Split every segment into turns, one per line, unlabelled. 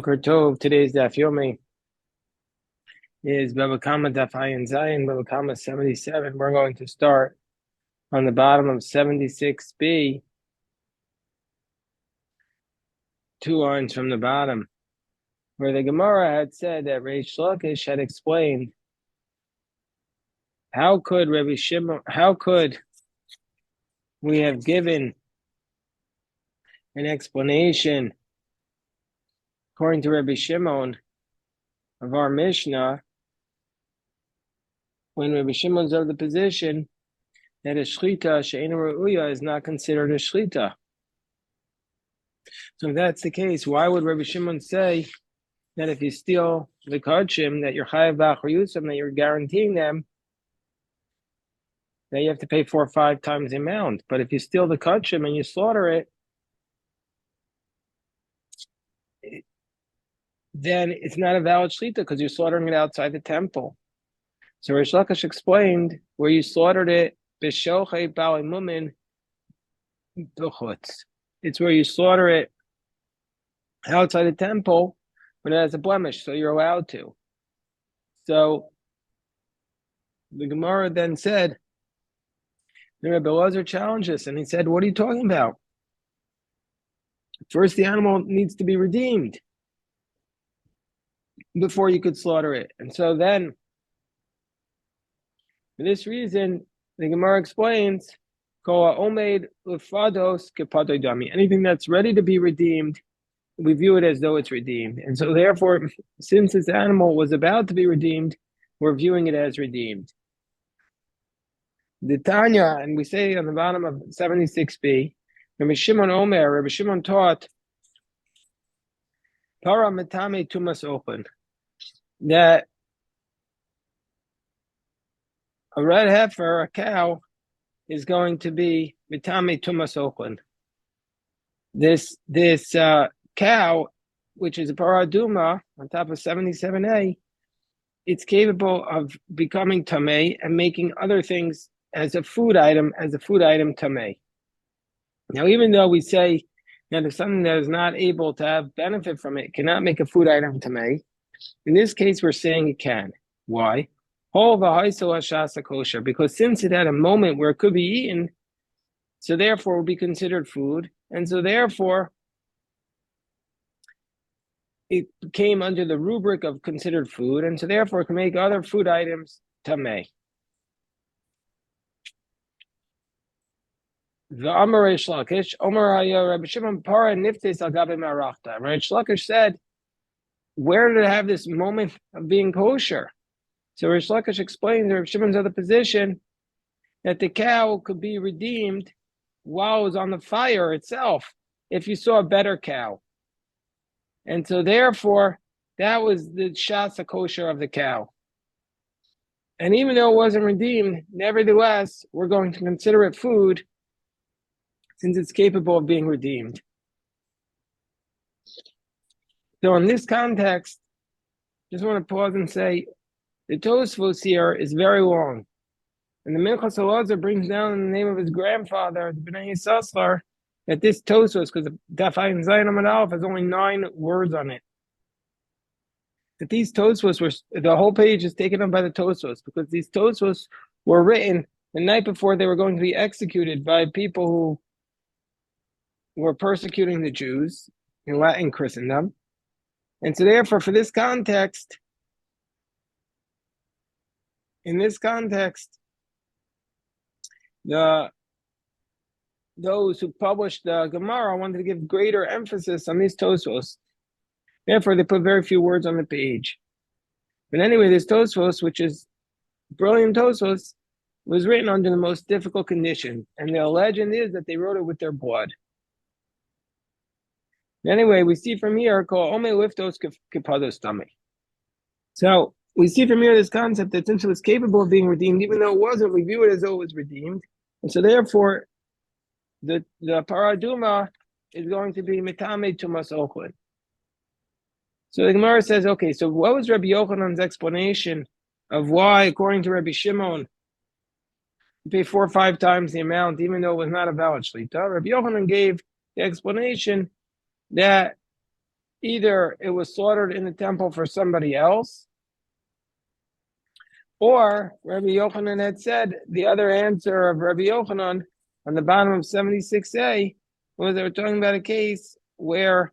Boker Tov. Today's Daf Yomi is Bava Kamma Daf Ayin Zayin, Bava Kamma 77. We're going to start on the bottom of 76b, 2 lines from the bottom, where the Gemara had said that Reish Lakish had explained how could we have given an explanation according to Rabbi Shimon of our Mishnah when Rabbi Shimon's of the position that a shchita she'eina re'uya is not considered a shchita. So if that's the case, why would Rabbi Shimon say that if you steal the kachim, that you're chayav b'achar yusam, that you're guaranteeing them, that you have to pay 4 or 5 times the amount? But if you steal the kachim and you slaughter it, then it's not a valid shchita because you're slaughtering it outside the temple. So Reish Lakish explained where you slaughtered it, b'shochei b'alei mumin b'chutz. It's where you slaughter it outside the temple when it has a blemish, so you're allowed to. So the Gemara then said, Rabbi Elazar challenged us, and he said, what are you talking about? First, the animal needs to be redeemed before you could slaughter it. And so then, for this reason, the Gemara explains, anything that's ready to be redeemed, we view it as though it's redeemed. And so therefore, since this animal was about to be redeemed, we're viewing it as redeemed. The Tanya, and we say on the bottom of 76b, Rabbi Shimon taught, Para metame tumas open, that a red heifer, a cow, is going to be metame tumas open. This cow, which is a paraduma on top of 77a, it's capable of becoming tamei and making other things as a food item tamei. Now, even though we say that if something that is not able to have benefit from it cannot make a food item tamei, in this case we're saying it can. Why? Because since it had a moment where it could be eaten, so therefore it will be considered food, and so therefore it came under the rubric of considered food, and so therefore it can make other food items tamei. The Amar Reish Lakish, Omar Haya Rabbi Shimon Para Niftes Al Gabe Marachta. Reish Lakish said, where did it have this moment of being kosher? So Reish Lakish explained Rabbi Shimon's other position that the cow could be redeemed while it was on the fire itself if you saw a better cow. And so therefore, that was the shasa kosher of the cow. And even though it wasn't redeemed, nevertheless, we're going to consider it food since it's capable of being redeemed. So in this context, just want to pause and say, the Tosfos here is very long. And the Minchas Elazar brings down in the name of his grandfather, the Bnei Yissaschar, that this Tosfos, because the Daf Ayin Zayin Amud Aleph has only 9 words on it, that these Tosfos the whole page is taken up by the Tosfos, because these Tosfos were written the night before they were going to be executed by people who were persecuting the Jews in Latin Christendom. And so therefore, in this context, those who published the Gemara wanted to give greater emphasis on these Tosfos. Therefore, they put very few words on the page. But anyway, this Tosfos, which is brilliant Tosfos, was written under the most difficult conditions. And the legend is that they wrote it with their blood. Anyway, we see from here, called Ome Liftos Kipados Tame. So we see from here this concept that since it was capable of being redeemed, even though it wasn't, we view it as though it was redeemed. And so therefore, the paraduma is going to be Mitame Tumas Ochlin. So the Gemara says, okay, so what was Rabbi Yochanan's explanation of why, according to Rabbi Shimon, you pay 4 or 5 times the amount, even though it was not a valid shlita? Rabbi Yochanan gave the explanation that either it was slaughtered in the temple for somebody else, or Rabbi Yochanan had said the other answer of Rabbi Yochanan on the bottom of 76a was they were talking about a case where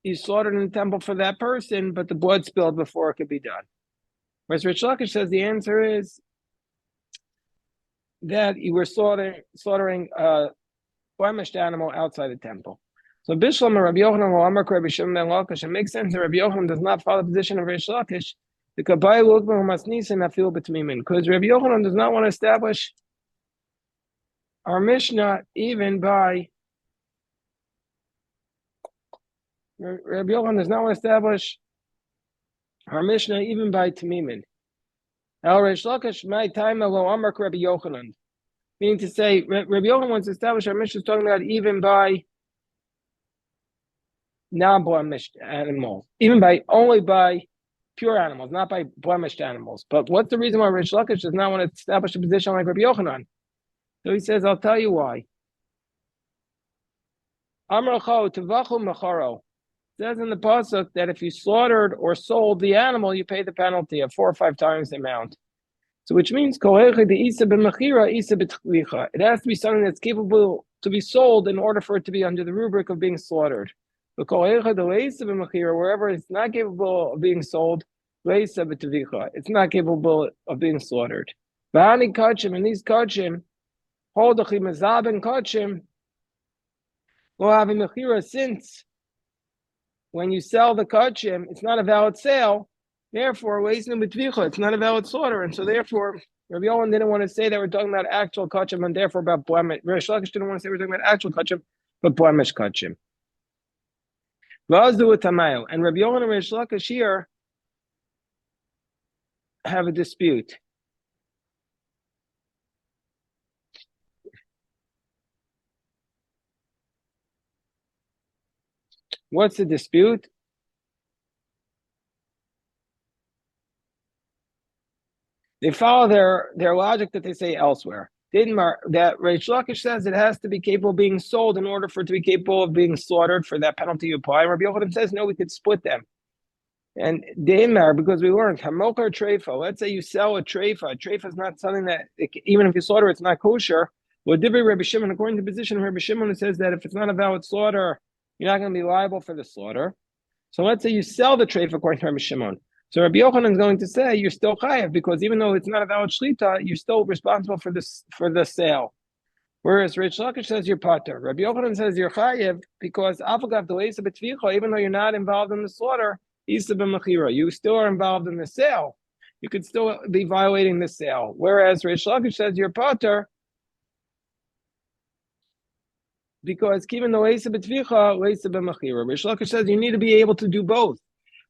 you slaughtered in the temple for that person, but the blood spilled before it could be done. Whereas Rish Lakish says the answer is that you were slaughtering a blemished animal outside the temple. So Bishlam and Rabbi Yochanan will Amar Rabbi Shimon ben Lakish. It makes sense that Rabbi Yochanan does not follow the position of Rish Lakish because Rabbi Yochanan does not want to establish our Mishnah even by Rabbi Yochanan does not want to establish our Mishnah even by Tamimin. El Rish Lakish my time lo Amar Rabbi Yochanan. Meaning to say, Rabbi Yochanan wants to establish our Mishnah is talking about even by non-blemished animals, only by pure animals, not by blemished animals. But what's the reason why Rish Lakish does not want to establish a position like Rabbi Yochanan? So he says, I'll tell you why. Amar Cho Tevachu Mecharo. It says in the pasuk that if you slaughtered or sold the animal, you pay the penalty of 4 or 5 times the amount. So which means it has to be something that's capable to be sold in order for it to be under the rubric of being slaughtered. But wherever it's not capable of being sold, it's not capable of being slaughtered. And these kachim, since when you sell the kachim, it's not a valid sale. Therefore, it's not a valid slaughter, and so therefore, Rabbi Yochanan didn't want to say that we're talking about actual kachim, and therefore about blemish. Rish Lakish didn't want to say we're talking about actual kachim, but blemish kachim. And Rabbi Yochanan and Rish Lakish here have a dispute. What's the dispute? They follow their logic that they say elsewhere. That Rish Lakish says it has to be capable of being sold in order for it to be capable of being slaughtered for that penalty you apply. And Rabbi Yochanan says, no, we could split them. And Deimar, because we learned, Hamokar Treifa, let's say you sell a Treifa. A Treifa is not something that, even if you slaughter, it's not kosher. Well, Dibri Rabbi Shimon, according to the position of Rabbi Shimon, it says that if it's not a valid slaughter, you're not going to be liable for the slaughter. So let's say you sell the Treifa according to Rabbi Shimon. So Rabbi Yochanan is going to say you're still chayav because even though it's not a valid shlita, you're still responsible for the sale. Whereas Rish Lakish says you're pater. Rabbi Yochanan says you're chayav because even though you're not involved in the slaughter, you still are involved in the sale. You could still be violating the sale. Whereas Rish Lakish says you're pater because even though Rish Lakish says you need to be able to do both.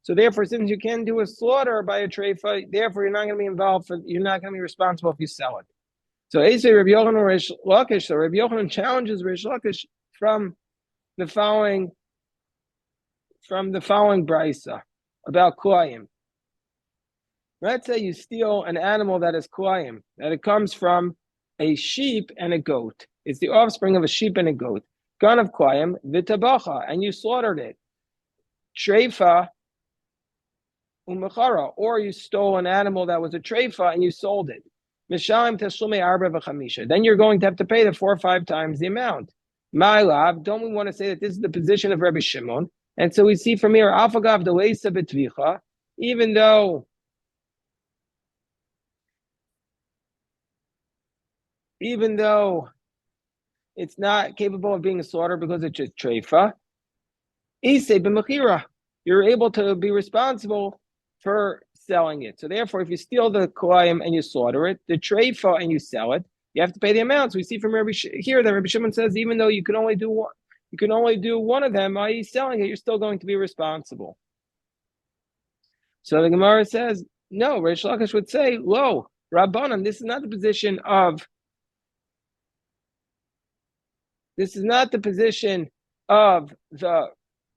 So therefore, since you can do a slaughter by a treifa, therefore you're not going to be involved. You're not going to be responsible if you sell it. So Esei Rabbi Yochanan Rish Lakish. So Rabbi Yochanan challenges Rish Lakish from the following brisa about kuayim. Let's say you steal an animal that is kuayim, that it comes from a sheep and a goat. It's the offspring of a sheep and a goat. Gun of kuayim v'tabacha, and you slaughtered it. Treifa. Or you stole an animal that was a treifa and you sold it. Then you're going to have to pay the 4 or 5 times the amount. Don't we want to say that this is the position of Rabbi Shimon? And so we see from here, even though it's not capable of being a slaughter because it's just treifa, you're able to be responsible for selling it. So therefore, if you steal the kolayim and you slaughter it, the treifa and you sell it, you have to pay the amounts. We see from here that Rabbi Shimon says even though you can only do one of them, i.e. selling it, you're still going to be responsible. So the Gemara says, no, Rish Lakish would say, lo, Rabbanan, this is not the position of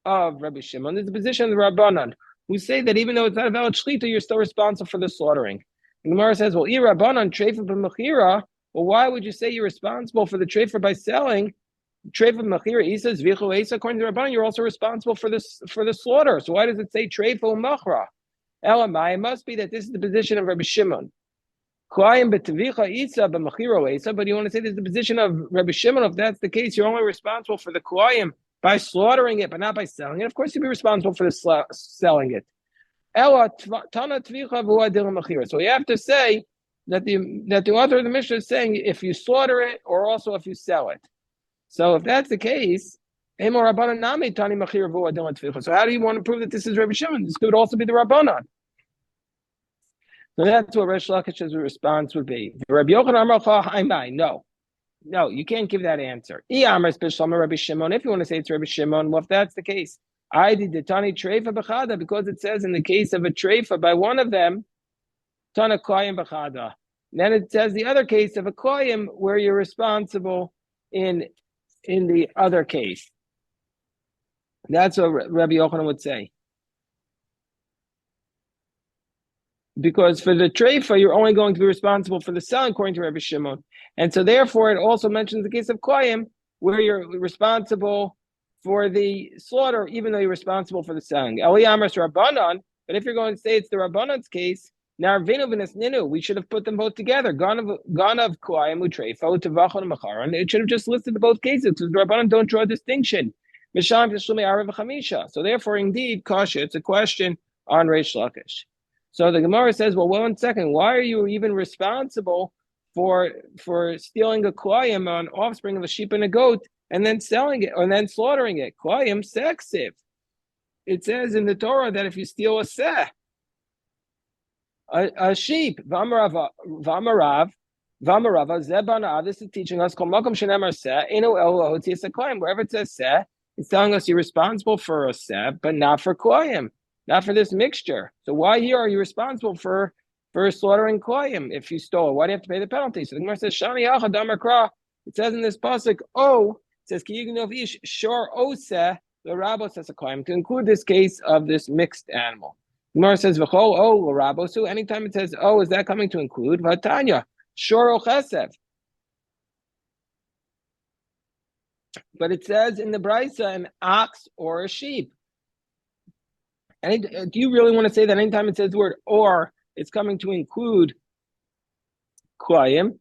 Rabbi Shimon. This is the position of the Rabbanan, who say that even though it's not a valid shlita, you're still responsible for the slaughtering. And the Gemara says, well, Rabbanan treifa b'mechira. Well, why would you say you're responsible for the treifa by selling Treifa Machira Isa Zvichu Esa, according to Rabban, you're also responsible for the slaughter. So why does it say Treifa Machra? Elamai, it must be that this is the position of Rabbi Shimon. But you want to say this is the position of Rabbi Shimon. If that's the case, you're only responsible for the Kuayim by slaughtering it, but not by selling it. Of course, you'd be responsible for selling it. So we have to say that the author of the Mishnah is saying if you slaughter it or also if you sell it. So if that's the case, so how do you want to prove that this is Rabbi Shimon? This could also be the Rabbanan. So that's what Resh Lakish's response would be. Rabbi Yochanan, no, you can't give that answer. If you want to say it's Rabbi Shimon, well, if that's the case, I did the Tani Treifa Bechada, because it says in the case of a Treifa by one of them, Tana Koyim Bechada. Then it says the other case of a Koyim where you're responsible in the other case. That's what Rabbi Yochanan would say. Because for the treifa, you're only going to be responsible for the selling, according to Rabbi Shimon. And so therefore, it also mentions the case of koyim, where you're responsible for the slaughter, even though you're responsible for the selling. Eliyamras Rabbanan, but if you're going to say it's the Rabbanan's case, Narvinu v'nes ninu, we should have put them both together. Ganav koyim utreifa utavachon macharon. It should have just listed both cases, because the Rabbanan don't draw a distinction. So therefore, indeed, kasha, it's a question on Reish Lakish. So the Gemara says, well, 1 second, why are you even responsible for stealing a koyim, an offspring of a sheep and a goat, and then selling it, and then slaughtering it? Koyim sexiv. It says in the Torah that if you steal a sheep, v'amarav, zebana, this is teaching us, wherever it says seh, it's telling us you're responsible for a seh, but not for koyim. Not for this mixture. So why here are you responsible for slaughtering koyim if you stole? Why do you have to pay the penalty? So the Gemara says, Shani Yacha Damar Kra. It says in this pasuk, it says Kiyignov Ish Shor Oseh the Rabbo says a koyim, to include this case of this mixed animal. The Gemara says V'chol Rabbo. So anytime it says is that coming to include Vatanya Shor Ochesev? But it says in the Brisa an ox or a sheep. Do you really want to say that anytime it says the word or, it's coming to include koyim?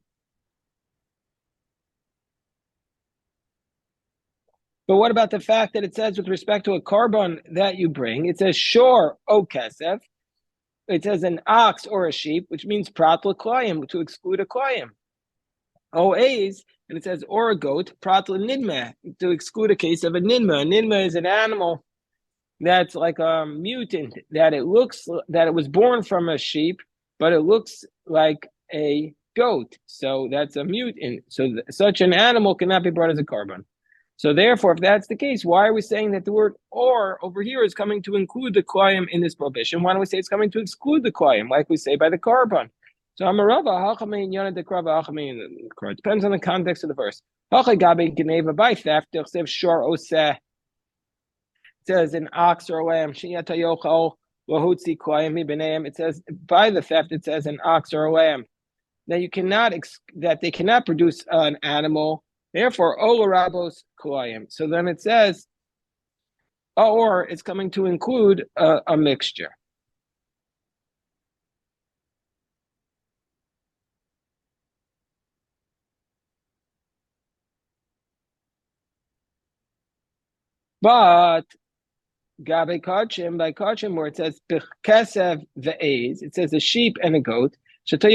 But what about the fact that it says with respect to a korban that you bring, it says shor o kesef, it says an ox or a sheep, which means prat l'koyim, to exclude a koyim. O a's, and it says or a goat, prat l'nidmeh, to exclude a case of a nidmeh. A nidmeh is an animal that's like a mutant, that it was born from a sheep, but it looks like a goat. So that's a mutant. So such an animal cannot be brought as a korban. So therefore, if that's the case, why are we saying that the word or over here is coming to include the koyim in this prohibition? Why don't we say it's coming to exclude the koyim, like we say by the korban? So it depends on the context of the verse. By theft, it says an ox or a lamb. It says by the theft. It says an ox or a lamb. That they cannot produce an animal. Therefore, olarabos koyim. So then it says, or it's coming to include a mixture. But Gabe Kachim, by Kachim, where it says Kesev ve'ez, it says a sheep and a goat, where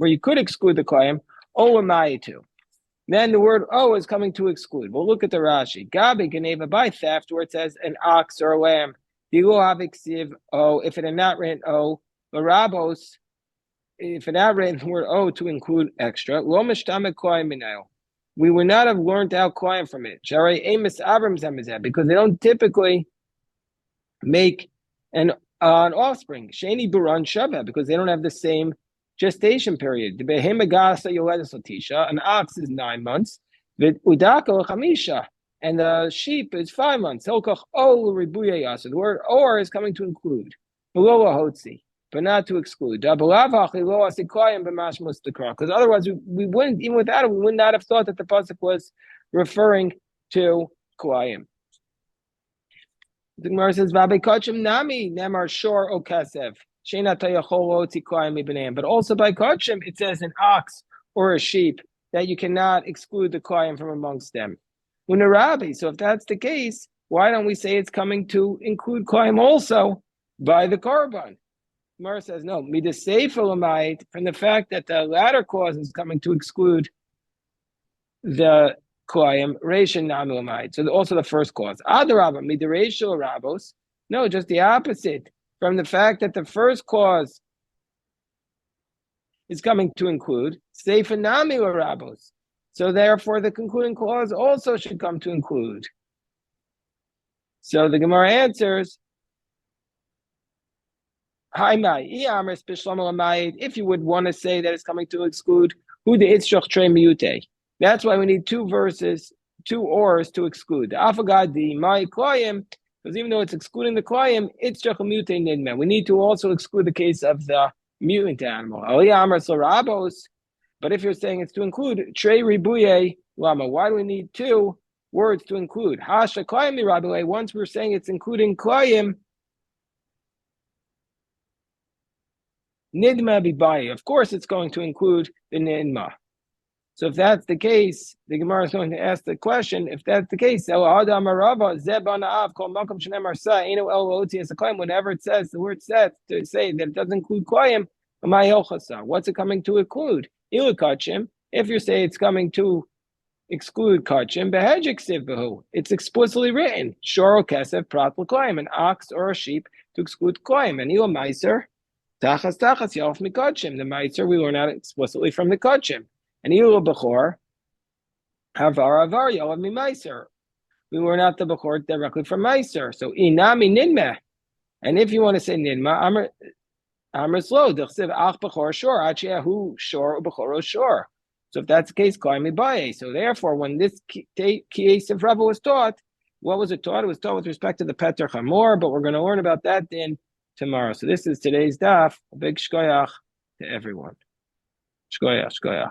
you could exclude the koyim, olamayitu. Then the word is coming to exclude. Well, look at the Rashi. Gabe Geneva, by theft, where it says an ox or a lamb. If it had not written Barabos, if it had written the word to include extra, we would not have learned out koyim from it. Because they don't typically make an offspring. Sheni buran shaveh, because they don't have the same gestation period. An ox is 9 months, and the sheep is 5 months. The word or is coming to include. But but not to exclude. Because otherwise, we wouldn't, even without it, we would not have thought that the pasuk was referring to Klayim. The Gemara says, "Vabe kachim nami nemar shor o kasev sheina tayachol oti Klayim ibneim." But also by kachim, it says an ox or a sheep that you cannot exclude the Klayim from amongst them. Unarabi. So if that's the case, why don't we say it's coming to include Klayim also by the korban? Gemara says no. Midaseifalamite, from the fact that the latter cause is coming to exclude the Klayim, Reisha Namulamite. So also the first cause. Adarabba, Midareishal Rabos. No, just the opposite. From the fact that the first cause is coming to include Seifa Namila Rabos. So therefore the concluding clause also should come to include. So the Gemara answers, if you would want to say that it's coming to exclude who the Itzrach Trey Miyute. That's why we need two verses, two ors to exclude. The Afagad, the Mai Klayim, because even though it's excluding the Klayim, it's Mute Nidman. We need to also exclude the case of the mutant animal. But if you're saying it's to include Trey Ribuye Lama, why do we need two words to include? Hasha Klayim Rabile, once we're saying it's including Klayim, Nidma Bibayi. Of course, it's going to include the Nidma. So if that's the case, the Gemara is going to ask the question, if that's the case, whenever it says, the word says, to say that it doesn't include Koyim, what's it coming to include? If you say it's coming to exclude Kachim, it's explicitly written, Shoro Kesef Prat Koyim, an ox or a sheep to exclude Koyim, and Ila Meiser, Tachas Yalf Mikachim, the Meiser we learn out explicitly from the Kachim. And Ilu Bechor, Havar Yalav Mi Meiser. We learn out the Bechor directly from Meiser. So Inami Nidmeh. And if you want to say Nidma, Amr Slow, Dechsiv Ach Bechor Shor, Achiahu Shor Bechoro Shor. So if that's the case, Koy Mibaye. So therefore, when this case of Rava was taught, what was it taught? It was taught with respect to the Peter Chamor, but we're going to learn about that then tomorrow. So this is today's daf. A big shkoyach to everyone. Shkoyach.